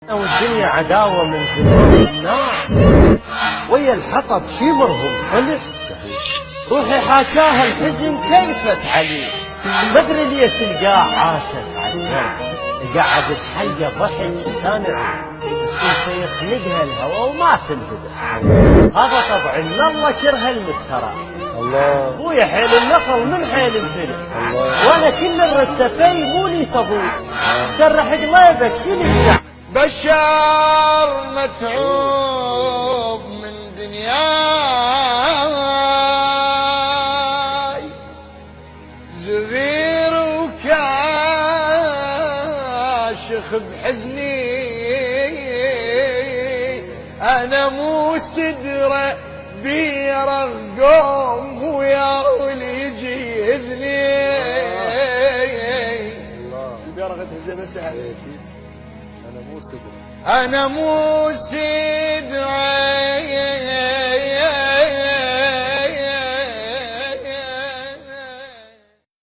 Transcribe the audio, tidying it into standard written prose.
والدنيا عداوة من زمان النار ويا الحطب شيمرهم صلح. روحي حاجاها الحزن كيفت عليه، ما ادري ليش القاع عاشت عالنار. قاعد تحيا ضحك سامع السلسة يخنقها الهوى وما تنتبه. هذا طبع ان الله كره المسترى. الله ابويا حيل النخل من حيل الفلح، وانا كل الرتفي موني تضوء. سرح قليبك شيل الشعب. بشار متعوب من دنياي، زغير وكاشخ بحزني. انا مو سدرة بيرغ قوم ويا ولي يجي يهزني. البيرغ تهزه بس عليك. انا مو سدرة